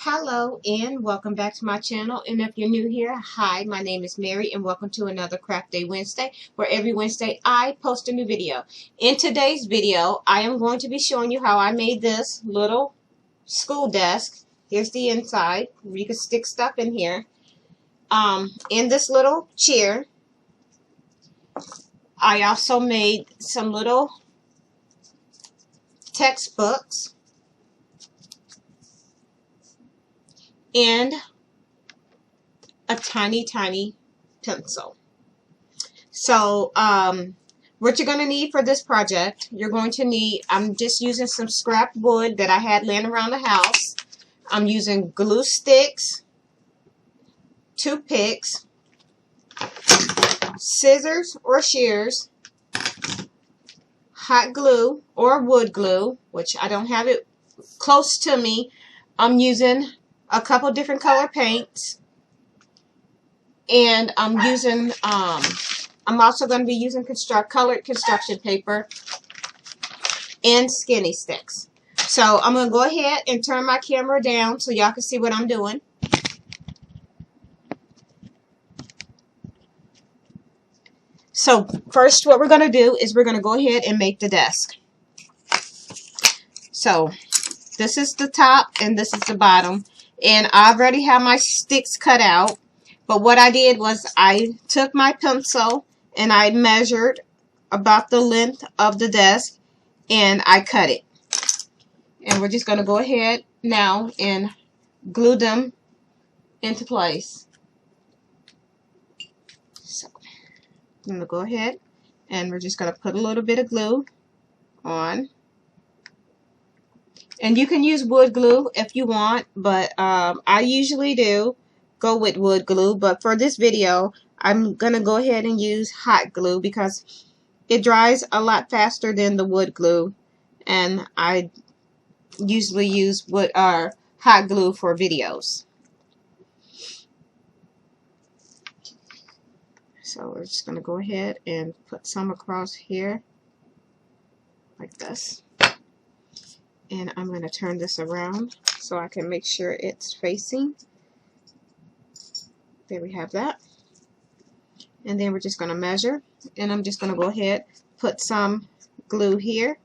Hello and welcome back to my channel, and if you're new here, hi, my name is Mary and welcome to another Craft Day Wednesday, where every Wednesday I post a new video. In today's video I am going to be showing you how I made this little school desk. Here's the inside. You can stick stuff in here. In this little chair I also made some little textbooks and a tiny pencil. So what you're going to need for this project, you're going to need, I'm just using some scrap wood that I had laying around the house. I'm using glue sticks, toothpicks, scissors or shears, hot glue or wood glue, which I don't have it close to me. I'm using a couple different color paints, and I'm using I'm also going to be using colored construction paper and skinny sticks. So I'm going to go ahead and turn my camera down so y'all can see what I'm doing. So first what we're going to do is we're going to go ahead and make the desk. So this is the top and this is the bottom, and I already have my sticks cut out. But what I did was I took my pencil and I measured about the length of the desk and I cut it. And we're just going to go ahead now and glue them into place. So I'm going to go ahead and we're just going to put a little bit of glue on. And you can use wood glue if you want, but I usually do go with wood glue. But for this video, I'm going to go ahead and use hot glue because it dries a lot faster than the wood glue. And I usually use hot glue for videos. So we're just going to go ahead and put some across here like this. And I'm going to turn this around so I can make sure it's facing. There we have that. And then we're just going to measure. And I'm just going to go ahead, put some glue here,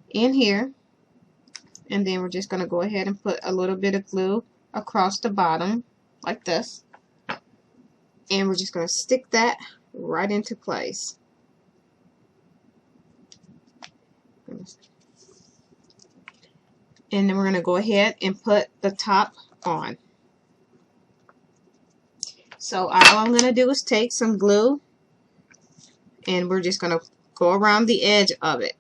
in here. And then we're just going to go ahead and put a little bit of glue across the bottom like this. And we're just going to stick that right into place. And then we're going to go ahead and put the top on. So all I'm going to do is take some glue and we're just going to go around the edge of it.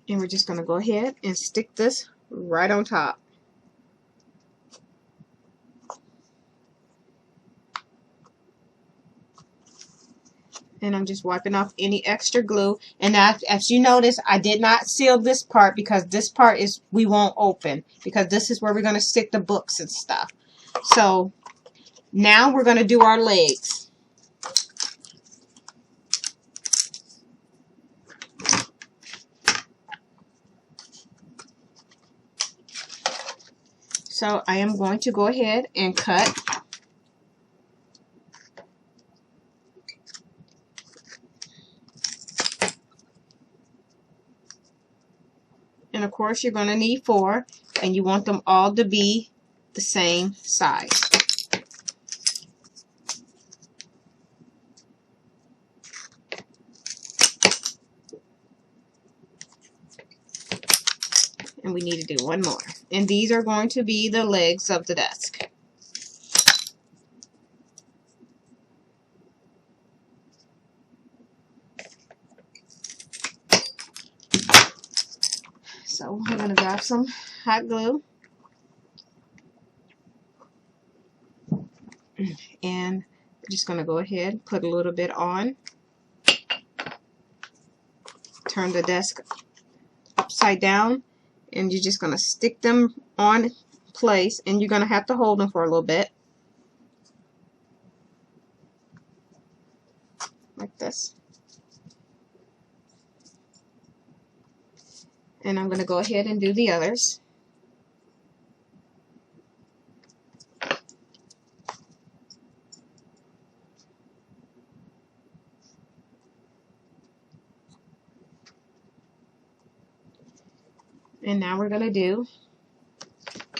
And we're just going to go ahead and stick this right on top. And I'm just wiping off any extra glue. And as you notice, I did not seal this part because this part is we won't open, because this is where we're going to stick the books and stuff. So now we're going to do our legs. So I am going to go ahead and cut. And of course you're going to need 4, and you want them all to be the same size. And we need to do one more. And these are going to be the legs of the desk. So I'm going to grab some hot glue. And I'm just going to go ahead and put a little bit on. Turn the desk upside down. And you're just going to stick them on place. And you're going to have to hold them for a little bit. like this. And I'm going to go ahead and do the others. And now we're going to do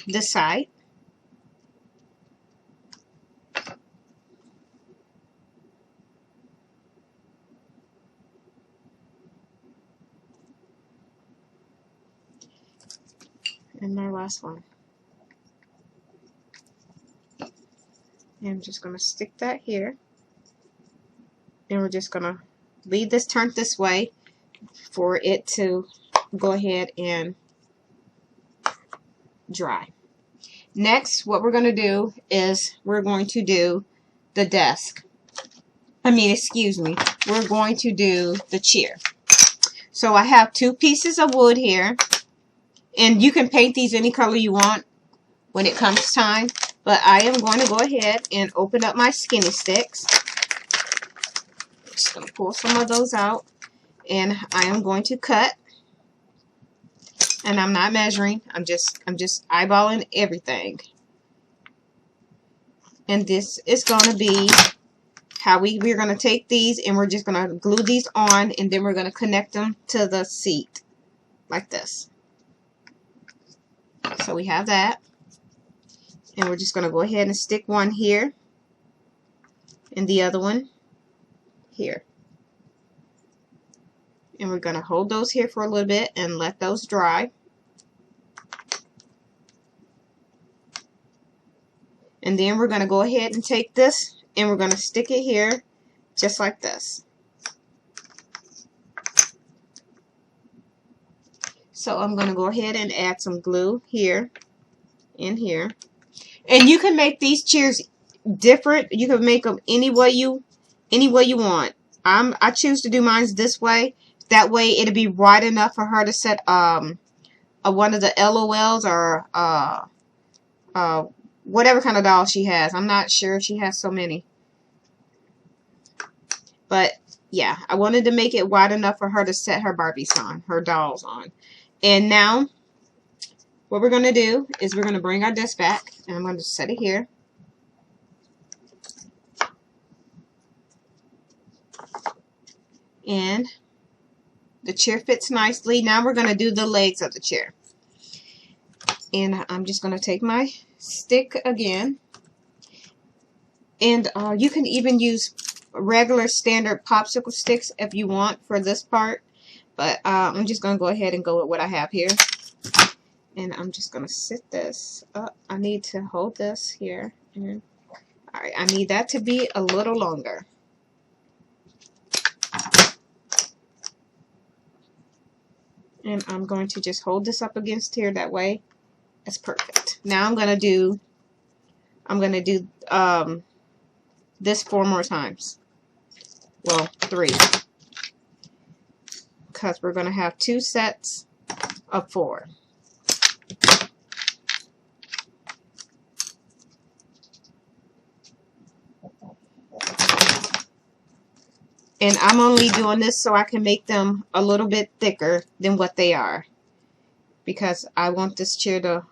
this side. And my last one. And I'm just going to stick that here. And we're just going to leave this turned this way for it to go ahead and dry. Next, what we're going to do is we're going to do the desk. Excuse me. We're going to do the chair. So I have 2 pieces of wood here. And you can paint these any color you want when it comes time. But I am going to go ahead and open up my skinny sticks. Just going to pull some of those out. And I am going to cut. And I'm not measuring. I'm just eyeballing everything. And this is going to be how we're going to take these and we're just going to glue these on, and then we're going to connect them to the seat like this. So we have that. And we're just going to go ahead and stick one here and the other one here. And we're going to hold those here for a little bit and let those dry. And then we're going to go ahead and take this and we're going to stick it here just like this. So I'm going to go ahead and add some glue here and here. And you can make these chairs different. You can make them any way you want. I choose to do mine this way. That way it'll be wide enough for her to set one of the LOLs or whatever kind of doll she has. I'm not sure, she has so many. But yeah, I wanted to make it wide enough for her to set her Barbies on, her dolls on. And now what we're going to do is we're going to bring our desk back, and I'm going to set it here. And the chair fits nicely. Now we're going to do the legs of the chair. And I'm just going to take my stick again. And you can even use regular standard popsicle sticks if you want for this part. But I'm just going to go ahead and go with what I have here. And I'm just going to sit this up. I need to hold this here. And, alright, I need that to be a little longer. And I'm going to just hold this up against here, that way it's perfect. Now I'm going to do this 4 more times. Well, 3. Because we're going to have 2 sets of 4. And I'm only doing this so I can make them a little bit thicker than what they are. Because I want this chair to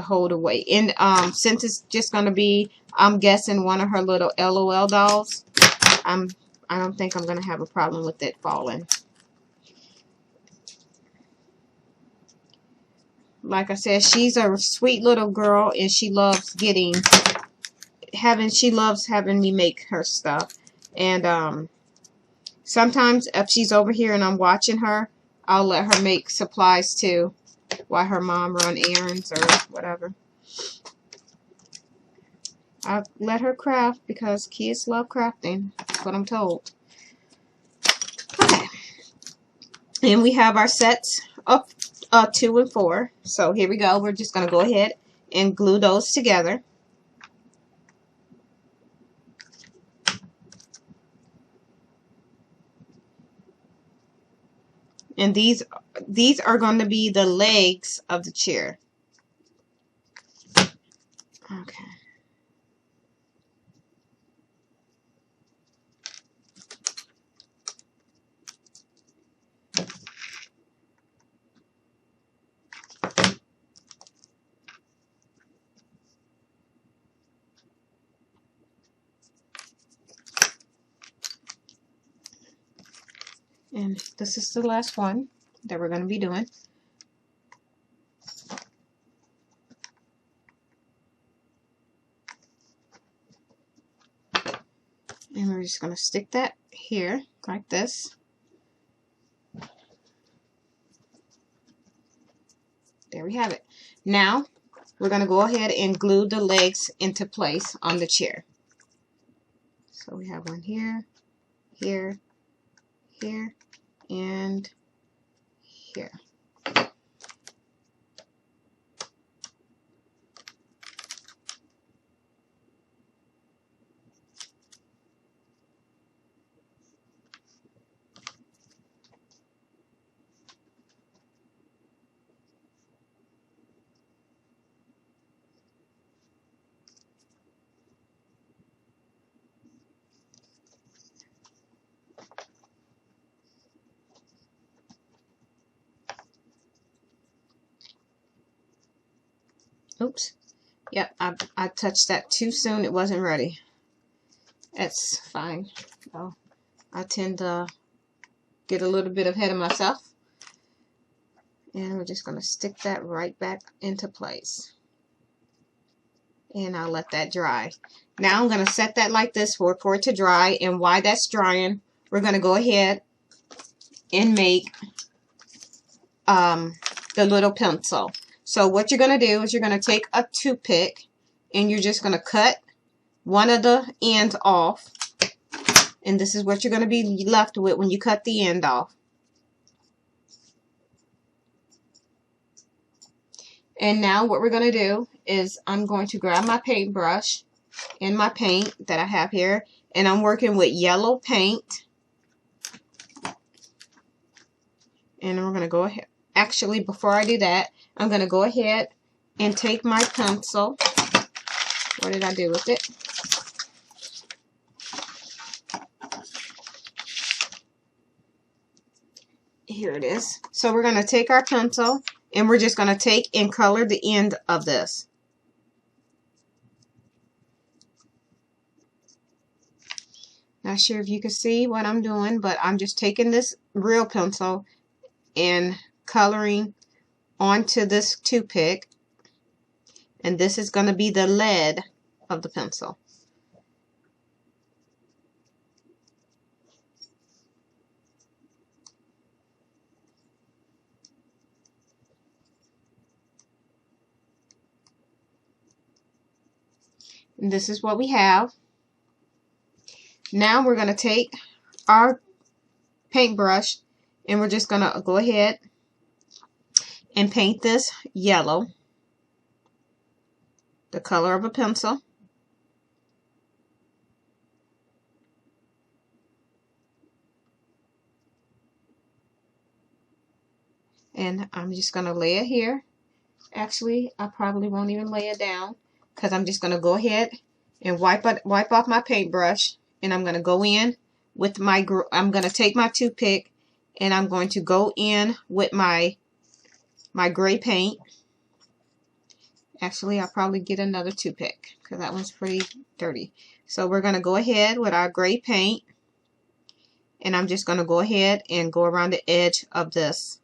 hold the weight. And since it's just going to be, I'm guessing, one of her little LOL dolls, I don't think I'm going to have a problem with it falling. Like I said, she's a sweet little girl, and she loves having me make her stuff. And sometimes if she's over here and I'm watching her, I'll let her make supplies too, while her mom run errands or whatever. I let her craft because kids love crafting. That's what I'm told. Okay. And we have our sets of 2 and 4. So here we go. We're just going to go ahead and glue those together. And these are going to be the legs of the chair. Okay. And this is the last one that we're going to be doing. And we're just going to stick that here like this. There we have it. Now we're going to go ahead and glue the legs into place on the chair. So we have one here, here, here, and here. Oops. Yep, I touched that too soon. It wasn't ready. That's fine. So I tend to get a little bit ahead of myself. And we're just going to stick that right back into place. And I'll let that dry. Now I'm going to set that like this for it to dry. And while that's drying, we're going to go ahead and make the little pencil. So what you're going to do is you're going to take a toothpick and you're just going to cut one of the ends off. And this is what you're going to be left with when you cut the end off. And now what we're going to do is I'm going to grab my paintbrush and my paint that I have here. And I'm working with yellow paint. And we're going to go ahead. Actually, before I do that, I'm going to go ahead and take my pencil. What did I do with it? Here it is. So we're going to take our pencil and we're just going to take and color the end of this. Not sure if you can see what I'm doing, but I'm just taking this real pencil and coloring onto this toothpick, and this is going to be the lead of the pencil. And this is what we have. Now we're going to take our paintbrush and we're just going to go ahead and paint this yellow, the color of a pencil. And I'm just going to lay it here. Actually, I probably won't even lay it down because I'm just going to go ahead and wipe off my paintbrush, and I'm going to go in with my, I'm going to take my toothpick and I'm going to go in with my gray paint. Actually, I'll probably get another toothpick because that one's pretty dirty. So we're going to go ahead with our gray paint, and I'm just going to go ahead and go around the edge of this.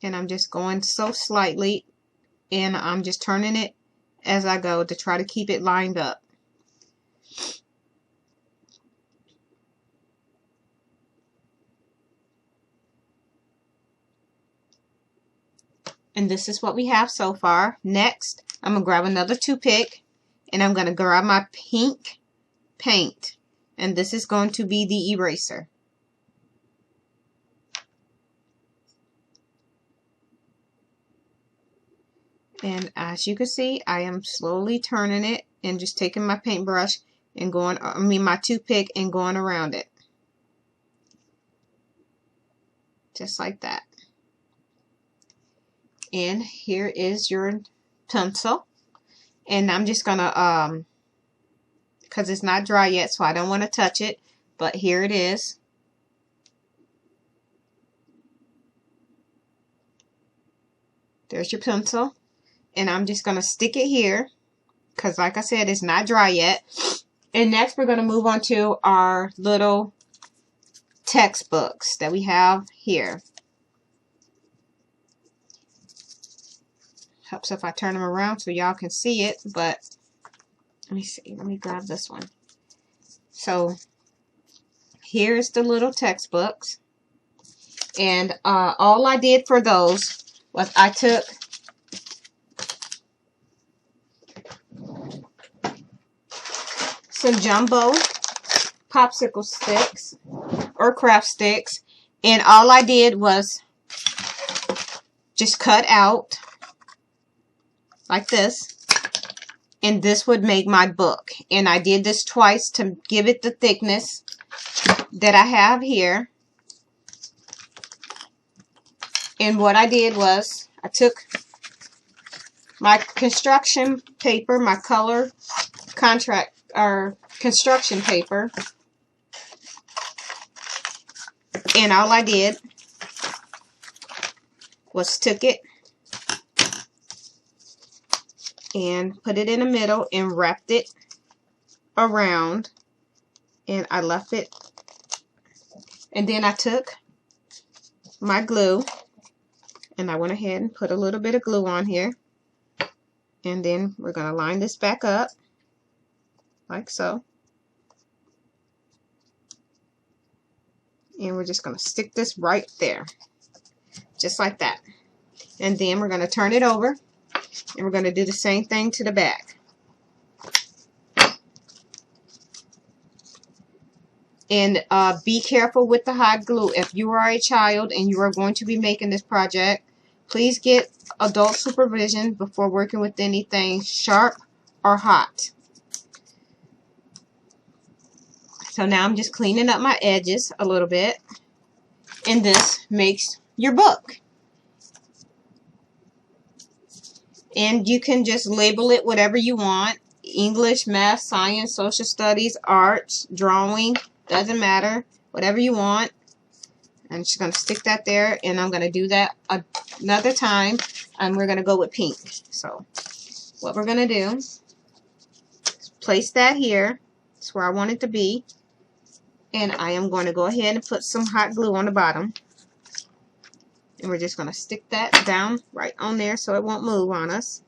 And I'm just going so slightly, and I'm just turning it as I go to try to keep it lined up. And this is what we have so far. Next, I'm going to grab another toothpick, and I'm going to grab my pink paint. And this is going to be the eraser. And as you can see, I am slowly turning it and just taking my paintbrush and going, my toothpick and going around it. Just like that. And here is your pencil. And I'm just gonna, because it's not dry yet, so I don't want to touch it, but here it is. There's your pencil. And I'm just going to stick it here because, like I said, it's not dry yet. And next we're going to move on to our little textbooks that we have here. Helps if I turn them around so y'all can see it, but let me see. Let me grab this one. So here's the little textbooks. And all I did for those was I took some jumbo popsicle sticks or craft sticks, and all I did was just cut out like this, and this would make my book. And I did this twice to give it the thickness that I have here. And what I did was I took my construction paper, my color contract or construction paper, and all I did was took it and put it in the middle and wrapped it around, and I left it. And then I took my glue and I went ahead and put a little bit of glue on here, and then we're going to line this back up like so, and we're just going to stick this right there just like that. And then we're going to turn it over and we're going to do the same thing to the back. And be careful with the hot glue. If you are a child and you are going to be making this project, please get adult supervision before working with anything sharp or hot. So now I'm just cleaning up my edges a little bit, and this makes your book. And you can just label it whatever you want: English, math, science, social studies, arts, drawing, doesn't matter, whatever you want. I'm just going to stick that there, and I'm going to do that another time, and we're going to go with pink. So what we're going to do is place that here. That's where I want it to be. And I am going to go ahead and put some hot glue on the bottom. And we're just going to stick that down right on there so it won't move on us.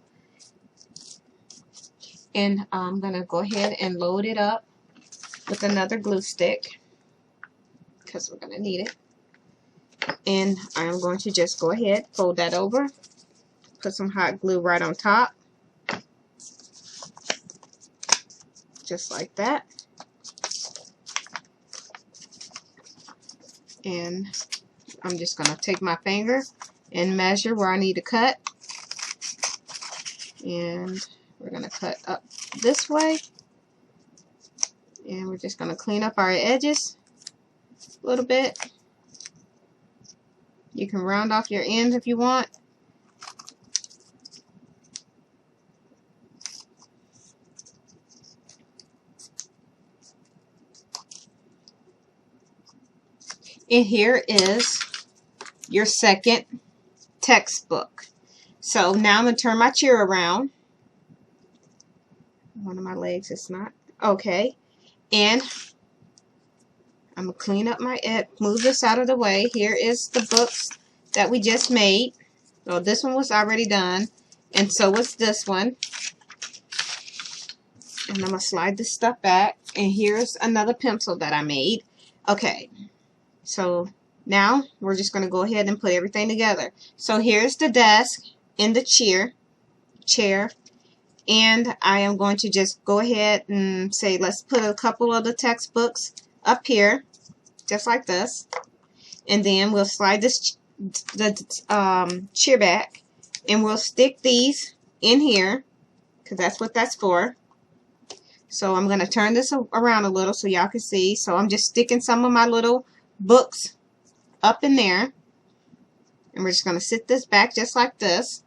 And I'm going to go ahead and load it up with another glue stick because we're going to need it. And I'm going to just go ahead, fold that over, put some hot glue right on top, just like that. And I'm just going to take my finger and measure where I need to cut. And we're going to cut up this way. And we're just going to clean up our edges a little bit. You can round off your ends if you want. And here is your second textbook. So now I'm going to turn my chair around. One of my legs is not. Okay. And I'm going to clean up my edge, move this out of the way. Here is the books that we just made. So this one was already done, and so was this one. And I'm going to slide this stuff back. And here's another pencil that I made. Okay. So now we're just going to go ahead and put everything together. So here's the desk and the chair. And I am going to just go ahead and say, let's put a couple of the textbooks up here, just like this. And then we'll slide this chair back, and we'll stick these in here, because that's what that's for. So I'm going to turn this around a little so y'all can see. So I'm just sticking some of my little books up in there, and we're just going to sit this back just like this.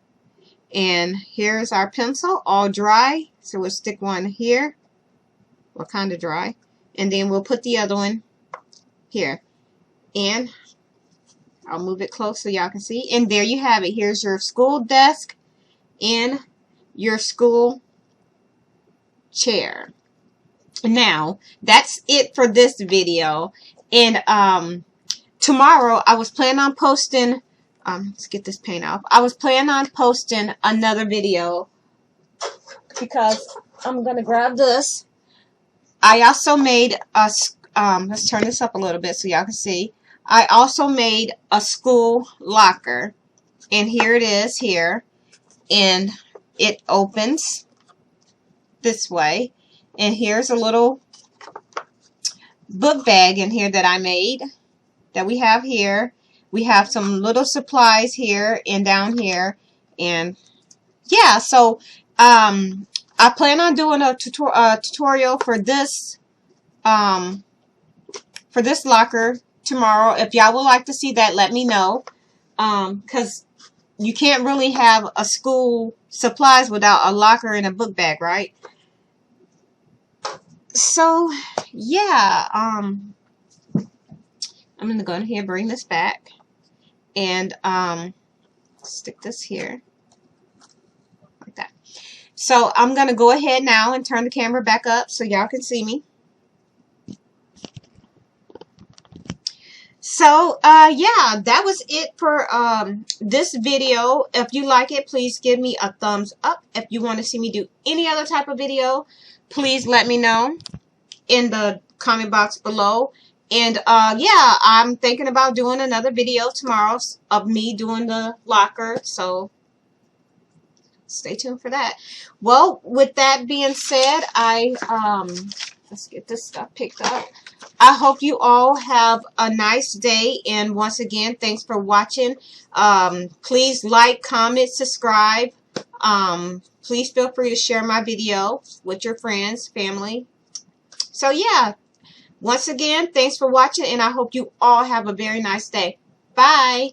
And here's our pencil, all dry. So we'll stick one here, well, kind of dry, and then we'll put the other one here. And I'll move it close so y'all can see. And there you have it. Here's your school desk and your school chair. Now, that's it for this video. And tomorrow I was planning on posting, let's get this paint off. I was planning on posting another video because I'm going to grab this. I also made a, let's turn this up a little bit so y'all can see. I also made a school locker. And here it is here. And it opens this way. And here's a little book bag in here that I made, that we have here. We have some little supplies here and down here. And yeah, so I plan on doing a tutorial for this locker tomorrow. If y'all would like to see that, let me know. Because you can't really have a school supplies without a locker and a book bag, right? So yeah, I'm gonna go in here, bring this back, and stick this here like that. So I'm gonna go ahead now and turn the camera back up so y'all can see me. So yeah, that was it for this video. If you like it, please give me a thumbs up. If you want to see me do any other type of video, please let me know in the comment box below. And yeah, I'm thinking about doing another video tomorrow of me doing the locker, so stay tuned for that. Well, with that being said, let's get this stuff picked up. I hope you all have a nice day, and once again, thanks for watching. Please like, comment, subscribe. Please feel free to share my video with your friends, family. So yeah, once again, thanks for watching, and I hope you all have a very nice day. Bye.